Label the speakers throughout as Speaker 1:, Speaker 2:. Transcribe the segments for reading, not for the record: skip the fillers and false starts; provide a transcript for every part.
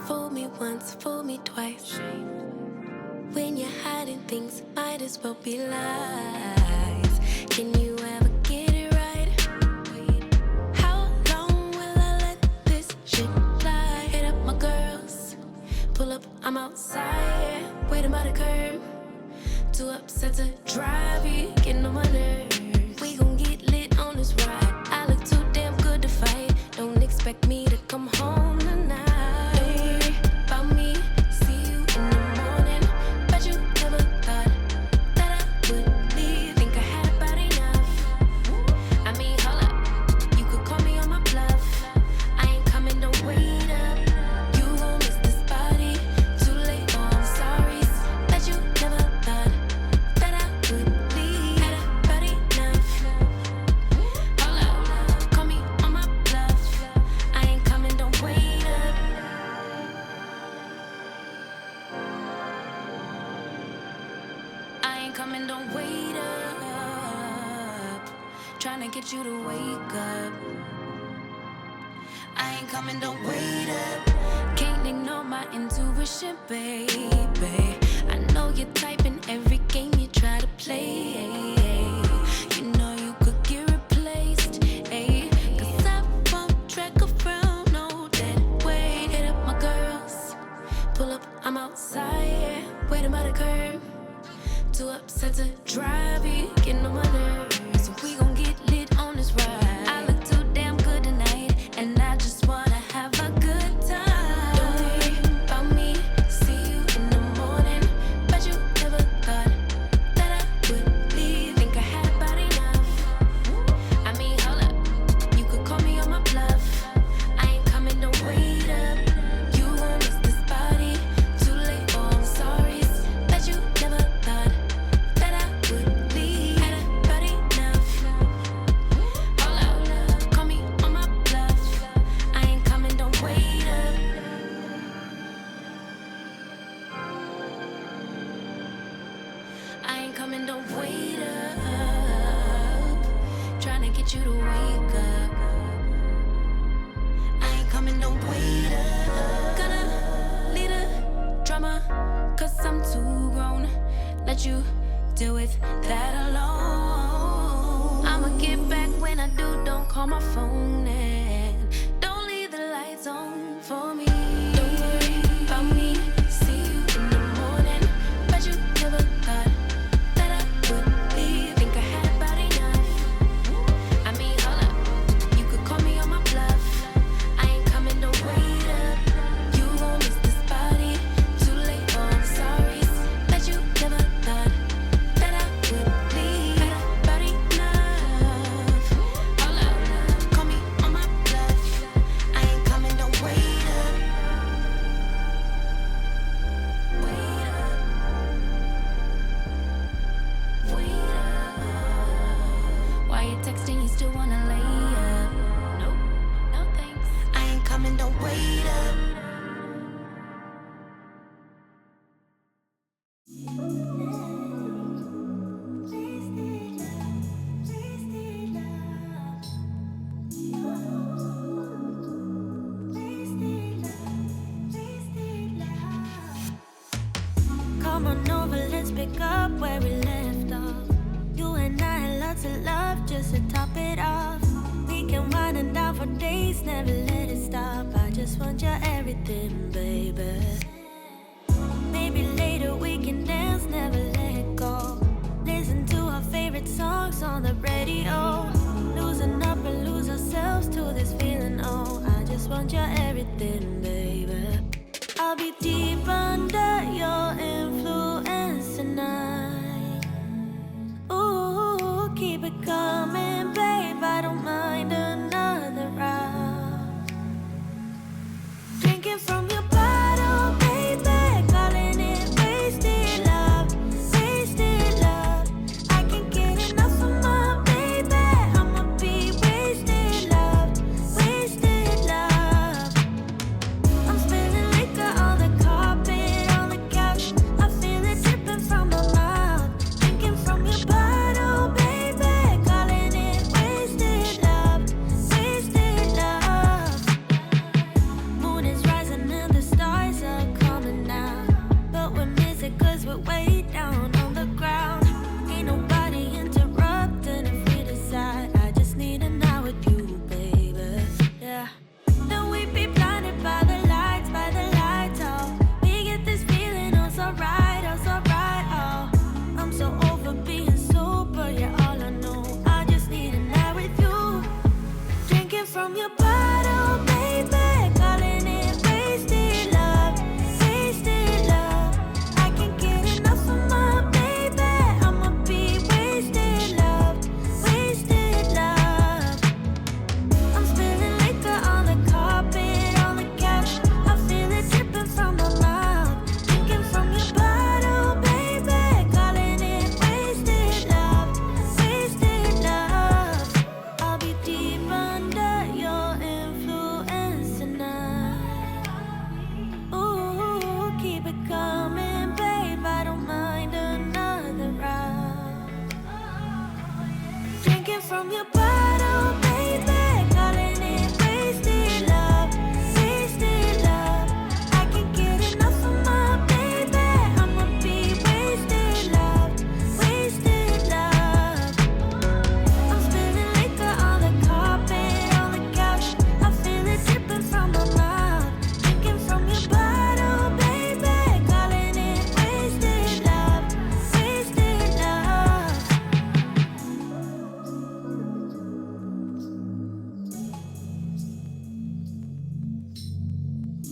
Speaker 1: Fool me once, fool me twice. When you're hiding things, might as well be lies. Can you ever get it right? How long will I let this shit fly? Hit up my girls, pull up, I'm outside, waiting by the curb. Too upset to drive, you getting on my nerves. We gon' get lit on this ride. I look too damn good to fight. Don't expect me to come home tonight. Don't worry about me, see you in the morning. Bet you never thought that I would leave. Think I had about enough. I mean, hold up, you could call me on my bluff. I ain't coming, don't wait up. You gon' miss this body. Too late, oh, I'm sorry. Bet you never thought that I would leave. Had about enough. Hold up, call me on my bluff. I ain't coming, don't wait up. I ain't coming, don't wait up. Tryna get you to wake up. I ain't coming, don't wait up. Can't ignore my intuition, baby. I know you're typing every game you try to play. You know you could get replaced, ayy. Cause I won't track around, no dead weight. Hit up my girls, pull up, I'm outside, waiting by the curb. Too upset to drive, you getting on my nerves. So we gon' get lit on this ride. I look too damn good tonight, and I just wanna have a good time. Don't worry about me, see you in the morning. Bet you never thought that I would leave. Think I had about enough. I mean, hold up, you could call me on my bluff. I ain't coming, don't wait up. You won't miss this body. Too late, oh, I'm sorry. Bet you never thought that I would leave. Had about enough. Hold up, call me on my bluff. I ain't coming, don't wait up. I ain't coming, don't wait up. Tryna get you to wake up. I ain't coming, don't wait up. Gonna lead a drama, cause I'm too grown. Let you deal with that alone. I'ma get back when I do, don't call my phone and don't leave the lights on for me. Don't worry about me, see you in the morning. Bet you never thought that I would leave. Think I had about enough. I mean, hold up, you could call me on my bluff. I ain't coming, don't wait up. You gon' miss this body. Too late, oh, I'm sorry. Bet you never thought that I would leave. Had about enough. Hold up, call me on my bluff. I ain't coming, don't wait up. Wait up. Wait up. Why you texting? You still wanna lay up? Nope, no thanks. I ain't coming, don't wait up.
Speaker 2: Come on over, let's pick up where we left off. You and I had lots of love just to top it off. We can wind and down for days, never let it stop. I just want your everything, baby. Maybe later we can dance, never let go. Listen to our favorite songs on the radio. Losing up and lose ourselves to this feeling, oh. I just want your everything, baby. I'll be deep under your influence tonight. Ooh, keep it coming, babe. I don't mind another round. Drinking from your bottle, baby. Calling it wasted love, wasted love. I can't get enough of my baby. I'ma be wasted love, wasted love. I'm spilling liquor on the carpet, on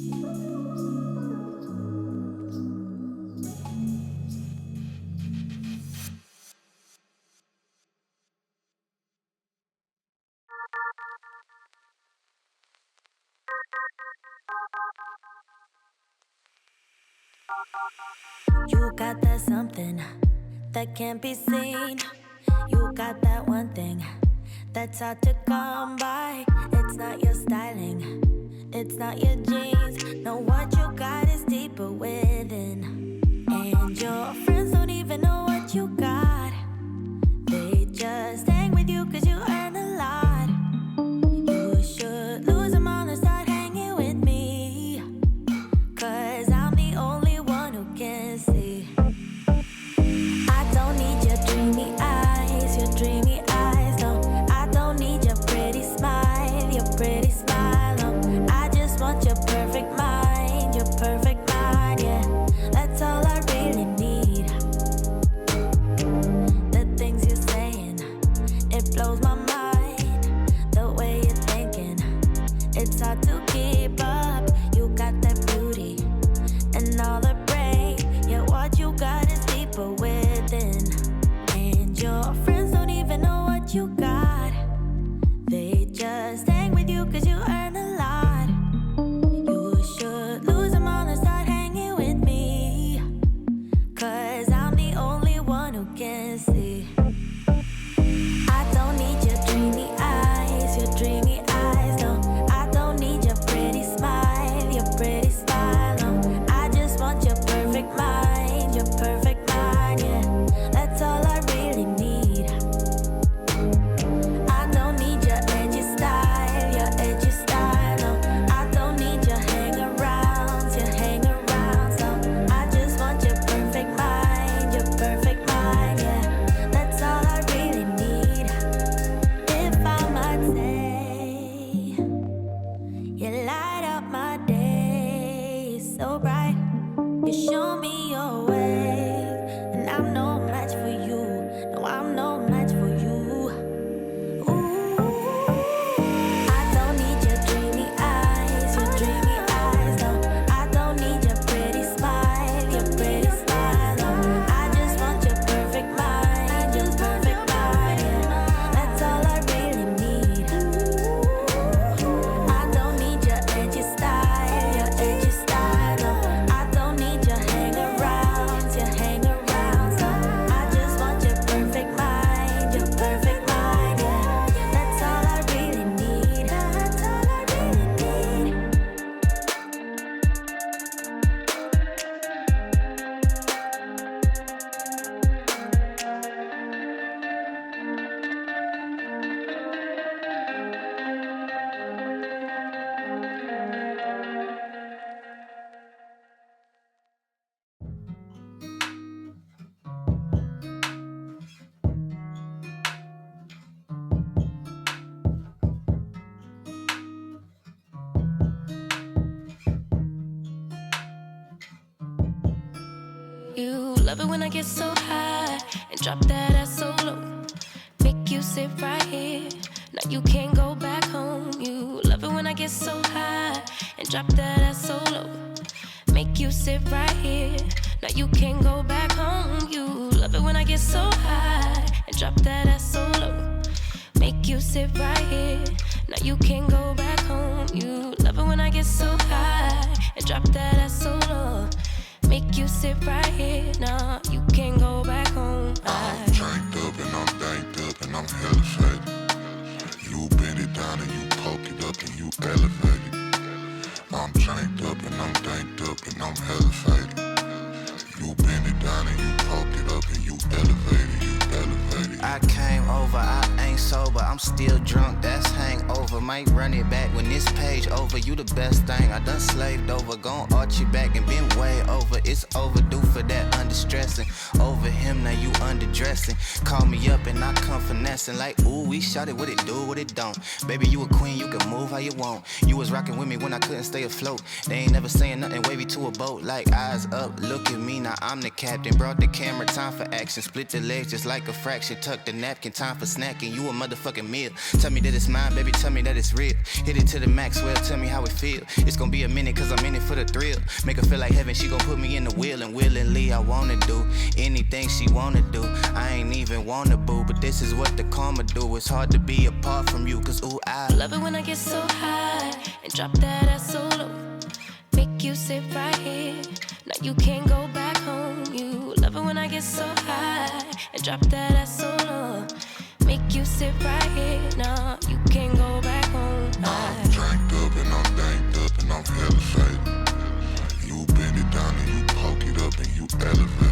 Speaker 2: You got that something that can't be seen. You got that one thing that's hard to come by. It's not your styling, it's not your jeans. No, what you got is deeper within. And your friends don't even know what you got. They just hang with you cause you earn a lot. You should lose them all and start hanging with me, cause I'm the only one who can see. I don't need your dreamy eyes, no. I don't need your pretty smile, no. I just want your perfect mind, yeah. That's all I really need. The things you're saying, it blows my mind. The way you're thinking, it's hard to keep up. You got that beauty and all the brain, yeah, what you got is deeper within. And your friends don't even know what you got. They just hang with you cause you earn a lot. You should lose them all and start hanging with me, cause I'm the only one who can see. I don't need your dreamy eyes, no. I don't need your pretty smile, no. I just want your perfect mind, yeah. That's all I really need. I don't need your edgy style, no. I don't need your hang-arounds, no. I just want your perfect mind, yeah. That's all I really need. If I might say, you light up my day so bright. You show me your way, and I'm no match for you. No, I'm no match for you. Ooh, I don't need your dreamy eyes, no. I don't need your pretty smile, no. I just want your perfect mind, yeah. That's all I really need. I don't need your edgy style, no. I don't need your hang-arounds, no. I just want your perfect mind, yeah. That's all I really need.
Speaker 1: You love it when I get so high and drop that ass so low. Make you sit right here. Now you can't go back home. You love it when I get so high and drop that ass so low. Make you sit right here. Now you can't go back home. You love it when I get so high and drop that ass so low. Make you sit right here. Now you can't go back home. You love it when I get so high and drop that ass so low. Make you sit right here. Nah, you can't go back home.
Speaker 3: I'm tanked up and I'm banked up and I'm hella faded. You bend it down and you poke it up and you elevate it. I'm tanked up and I'm banked up and I'm hella faded. You bend it down and you poke it up and you elevate it,
Speaker 4: I came over, I ain't sober, I'm still drunk, that's hangover. Might run it back when this page over. You the best thing I done slaved over. Gon' arch you back and been way over. It's overdue for that understressing. Over him, now you underdressing. Call me up and I come finessing. Like, ooh, we shot it, what it do, what it don't. Baby, you a queen, you can move how you want. You was rocking with me when I couldn't stay afloat. They ain't never saying nothing wavy to a boat. Like, eyes up, look at me, now I'm the captain. Brought the camera, time for action. Split the legs just like a fraction. Tuck the napkin, time for snacking. You a motherfucking meal. Tell me that it's mine, baby, tell me that it's real. Hit it to the max, well, tell me how it feel. It's gonna be a minute, cause I'm in it for the thrill. Make her feel like heaven, she gon' put me in the wheel. And willingly, I wanna do anything she wanna do. I ain't even wanna boo, but this is what the karma do. It's hard to be apart from you, cause ooh, I
Speaker 1: love it when I get so high and drop that ass so low. Make you sit right here. Now you can't go back home. You love it when I get so high and drop that ass so low. Make you sit right here. Now you can't go back home.
Speaker 3: I'm drank up and I'm danked up and I'm hella faded. You bend it down and you poke it up and you elevate.